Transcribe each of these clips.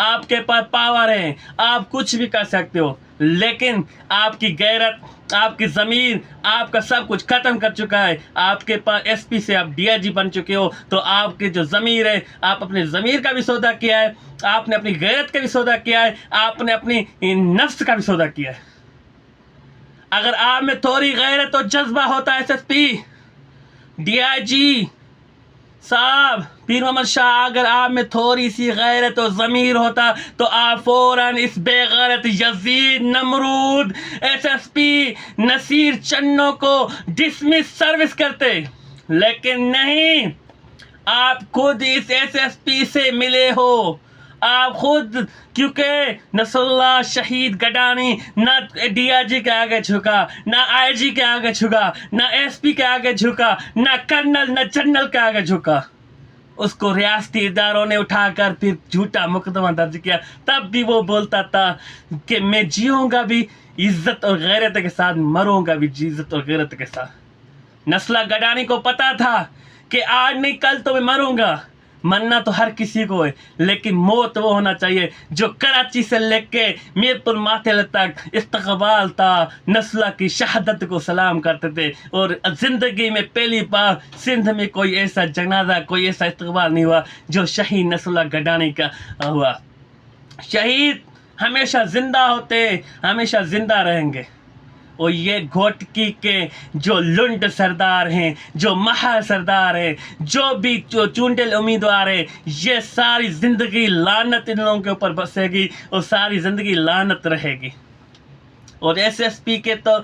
آپ کے پاس پاور ہے، آپ کچھ بھی کر سکتے ہو، لیکن آپ کی غیرت، آپ کی ضمیر، آپ کا سب کچھ ختم کر چکا ہے۔ آپ کے پاس ایس پی سے آپ ڈی آئی جی بن چکے ہو، تو آپ کی جو ضمیر ہے، آپ اپنے ضمیر کا بھی سودا کیا ہے، آپ نے اپنی غیرت کا بھی سودا کیا ہے، آپ نے اپنی نفس کا بھی سودا کیا ہے۔ اگر آپ میں تھوڑی غیرت اور جذبہ ہوتا، S S P, D I G صاحب، پیر محمد شاہ، اگر آپ میں تھوڑی سی غیرت و ضمیر ہوتا تو آپ فوراً اس بے غیرت یزید، نمرود، ایس ایس پی نصیر چنو کو ڈسمس سروس کرتے، لیکن نہیں، آپ خود اس ایس ایس پی سے ملے ہو، آپ خود، کیونکہ نصر اللہ شہید گڈانی نہ ڈی آئی جی کے آگے جھکا، نہ آئی جی کے آگے جھکا، نہ ایس پی کے آگے جھکا، نہ کرنل نہ جنرل کے آگے جھکا۔ اس کو ریاستی اداروں نے اٹھا کر پھر جھوٹا مقدمہ درج کیا، تب بھی وہ بولتا تھا کہ میں جیوں گا بھی عزت اور غیرت کے ساتھ، مروں گا بھی عزت اور غیرت کے ساتھ۔ نسلہ گڈانی کو پتا تھا کہ آج نہیں کل تو میں مروں گا، مرنا تو ہر کسی کو ہے، لیکن موت وہ ہونا چاہیے جو کراچی سے لے کے میر پور ماتھل تک استقبال تھا، نسلہ کی شہادت کو سلام کرتے تھے، اور زندگی میں پہلی بار سندھ میں کوئی ایسا جنازہ، کوئی ایسا استقبال نہیں ہوا جو شہید نسلہ گڈانی کا ہوا۔ شہید ہمیشہ زندہ ہوتے، ہمیشہ زندہ رہیں گے، اور یہ گھوٹکی کے جو لنڈ سردار ہیں، جو مہا سردار ہیں، جو بھی چونٹل امیدوار ہیں، یہ ساری زندگی لعنت ان لوگوں کے اوپر بسے گی، اور ساری زندگی لعنت رہے گی۔ اور ایس ایس پی کے تو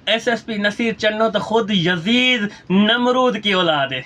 ایس ایس پی نصیر چنو تو خود یزید نمرود کی اولاد ہے،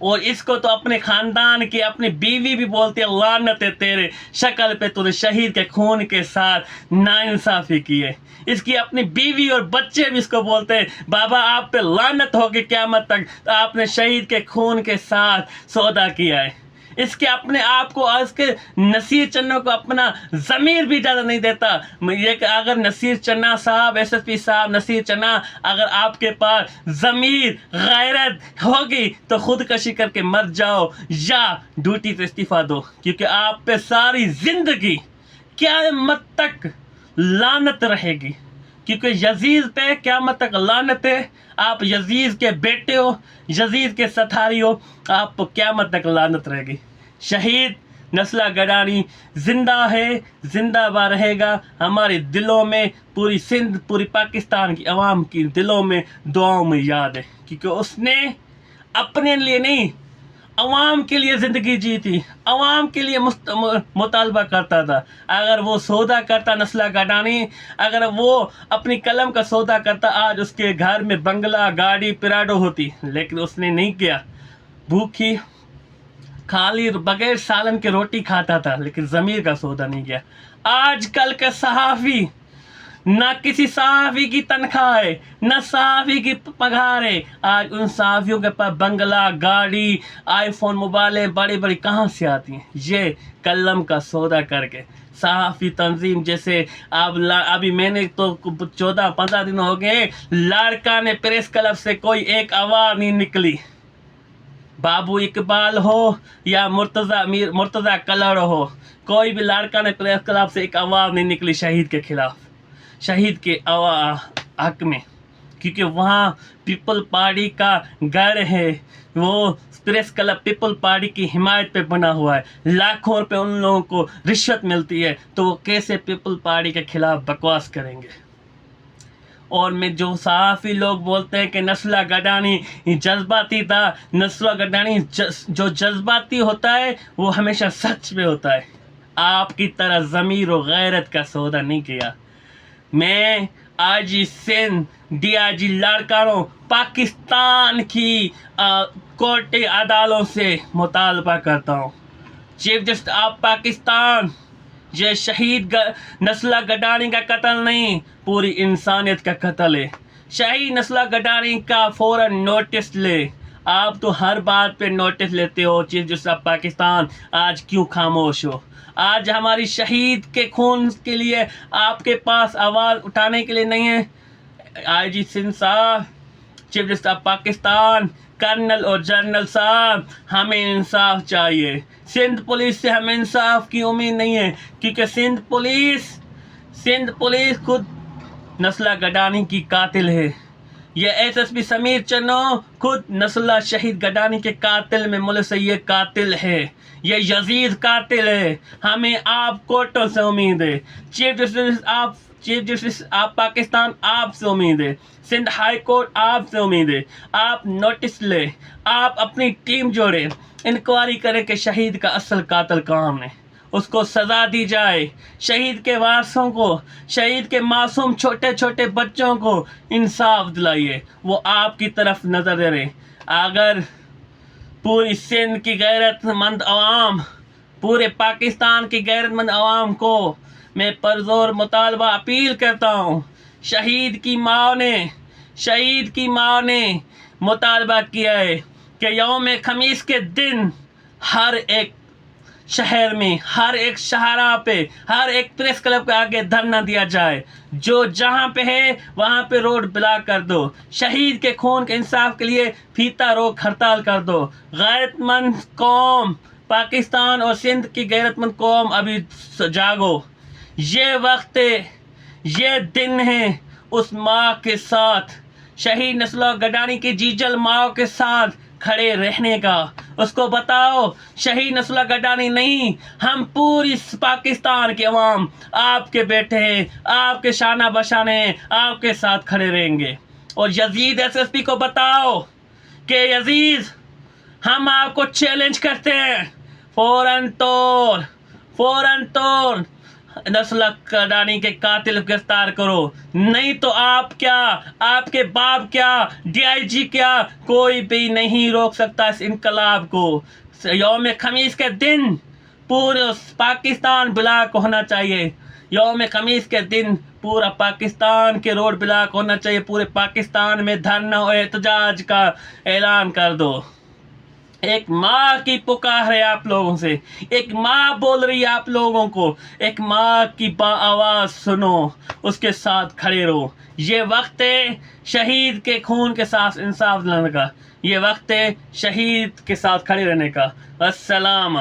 اور اس کو تو اپنے خاندان کی، اپنی بیوی بھی بولتی ہے لعنت ہے تیرے شکل پہ، تو نے شہید کے خون کے ساتھ ناانصافی کی ہے۔ اس کی اپنی بیوی اور بچے بھی اس کو بولتے ہیں بابا آپ پہ لعنت ہوگی قیامت تک، آپ نے شہید کے خون کے ساتھ سودا کیا ہے۔ اس کے اپنے آپ کو، اس کے نصیر چنو کو اپنا ضمیر بھی اجازت نہیں دیتا یہ کہ اگر نصیر چنا صاحب، ایس ایس پی صاحب نصیر چنا، اگر آپ کے پاس ضمیر، غیرت ہوگی تو خودکشی کر کے مر جاؤ یا ڈیوٹی سے استعفیٰ دو، کیونکہ آپ پہ ساری زندگی قیامت تک لعنت رہے گی، کیونکہ یزید پہ قیامت تک لعنت ہے۔ آپ یزید کے بیٹے ہو، یزید کے ستھاری ہو، آپ کو قیامت تک لعنت رہے گی۔ شہید نسلہ گڈانی زندہ ہے، زندہ باد رہے گا ہمارے دلوں میں، پوری سندھ، پوری پاکستان کی عوام کی دلوں میں، دعاؤں میں یاد ہے، کیونکہ اس نے اپنے لیے نہیں، عوام کے لیے زندگی جی تھی، عوام کے لیے مطالبہ کرتا تھا۔ اگر وہ سودا کرتا نسلہ گڈانی، اگر وہ اپنی قلم کا سودا کرتا، آج اس کے گھر میں بنگلہ، گاڑی، پراڈو ہوتی، لیکن اس نے نہیں کیا۔ بھوکی خالی بغیر سالن کے روٹی کھاتا تھا، لیکن ضمیر کا سودا نہیں کیا۔ آج کل کے صحافی، نہ کسی صحافی کی تنخواہ ہے، نہ صحافی کی پگار ہے، آج ان صحافیوں کے پاس بنگلہ، گاڑی، آئی فون موبائلیں بڑی بڑی کہاں سے آتی ہیں؟ یہ قلم کا سودا کر کے۔ صحافی تنظیم جیسے ابھی میں نے تو 14-15 دن ہو گئے، لاڑکانہ پریس کلب سے کوئی ایک آواز نہیں نکلی، بابو اقبال ہو یا مرتضیٰ کلڑ ہو، کوئی بھی لاڑکانہ پریس کلب سے ایک آواز نہیں نکلی شہید کے خلاف، شہید کے حق میں، کیونکہ وہاں پیپل پارٹی کا گڑھ ہے، وہ پریس کلب پیپل پارٹی کی حمایت پہ بنا ہوا ہے، لاکھوں روپے ان لوگوں کو رشوت ملتی ہے، تو وہ کیسے پیپل پارٹی کے خلاف بکواس کریں گے؟ اور میں جو صحافی لوگ بولتے ہیں کہ نسلہ گڈانی جذباتی تھا، نسلہ گڈانی جو جذباتی ہوتا ہے وہ ہمیشہ سچ پہ ہوتا ہے، آپ کی طرح ضمیر و غیرت کا سودا نہیں کیا۔ میں آئی جی سندھ، ڈی آئی جی لاڑکانوں، پاکستان کی کورٹی عدالتوں سے مطالبہ کرتا ہوں، چیف جسٹس آف پاکستان، یہ شہید نسلہ گڈانی کا قتل نہیں، پوری انسانیت کا قتل ہے۔ شہید نسلہ گڈانی کا فوراً نوٹس لے، آپ تو ہر بات پہ نوٹس لیتے ہو، چیف جسٹس آف پاکستان آج کیوں خاموش ہو؟ آج ہماری شہید کے خون کے لیے آپ کے پاس آواز اٹھانے کے لیے نہیں ہے؟ آئی جی سندھ صاحب، chief justice of Pakistan colonel اور جنرل صاحب، ہمیں انصاف چاہیے. سندھ پولیس سے ہمیں انصاف کی امید نہیں ہے، کیونکہ سندھ پولیس خود نسلہ گڈانی کی قاتل ہے. یہ ایس ایس پی سمیر چنو خود نسلہ شہید گڈانی کے قاتل میں ملک سے یہ قاتل ہے. یہ یزید قاتل ہے. ہمیں آپ کورٹوں سے امید ہے. چیف جسٹس آف پاکستان آپ سے امید ہے. سندھ ہائی کورٹ آپ سے امید ہے. آپ نوٹس لے، آپ اپنی ٹیم جوڑے، انکوائری کریں کہ شہید کا اصل قاتل کون ہے، اس کو سزا دی جائے. شہید کے وارثوں کو، شہید کے معصوم چھوٹے چھوٹے بچوں کو انصاف دلائیے. وہ آپ کی طرف نظر دے رہے. اگر پوری سندھ کی غیرت مند عوام، پورے پاکستان کی غیرت مند عوام کو میں پرزور مطالبہ اپیل کرتا ہوں. شہید کی ماں نے مطالبہ کیا ہے کہ یوم خمیس کے دن ہر ایک شہر میں، ہر ایک شاہراہ پہ، ہر ایک پریس کلب کے آگے دھرنا دیا جائے. جو جہاں پہ ہے وہاں پہ روڈ بلاک کر دو. شہید کے خون کے انصاف کے لیے فیتہ روک ہڑتال کر دو. غیرت مند قوم، پاکستان اور سندھ کی غیرت مند قوم، ابھی جاگو. یہ وقت ہے، یہ دن ہے اس ماں کے ساتھ، شہید نسلہ گڈانی کی جیجل ماں کے ساتھ کھڑے رہنے کا. اس کو بتاؤ شہید نسلہ گڈانی نہیں، ہم پوری پاکستان کے عوام آپ کے بیٹے ہیں، آپ کے شانہ بشانہ ہیں، آپ کے ساتھ کھڑے رہیں گے. اور یزید ایس ایس پی کو بتاؤ کہ یزید، ہم آپ کو چیلنج کرتے ہیں، فوراً طور نسلہ گڈانی کے قاتل گرفتار کرو. نہیں تو آپ کیا، آپ کے باپ کیا، ڈی آئی جی کیا، کوئی بھی نہیں روک سکتا اس انقلاب کو. یوم خمیس کے دن پورے پاکستان بلاک ہونا چاہیے. یوم خمیس کے دن پورا پاکستان کے روڈ بلاک ہونا چاہیے. پورے پاکستان میں دھرنا اور احتجاج کا اعلان کر دو. ایک ماں کی پکار ہے آپ لوگوں سے، ایک ماں بول رہی ہے آپ لوگوں کو. ایک ماں کی آواز سنو، اس کے ساتھ کھڑے رہو. یہ وقت ہے شہید کے خون کے ساتھ انصاف دلانے کا. یہ وقت ہے شہید کے ساتھ کھڑے رہنے کا. السلام.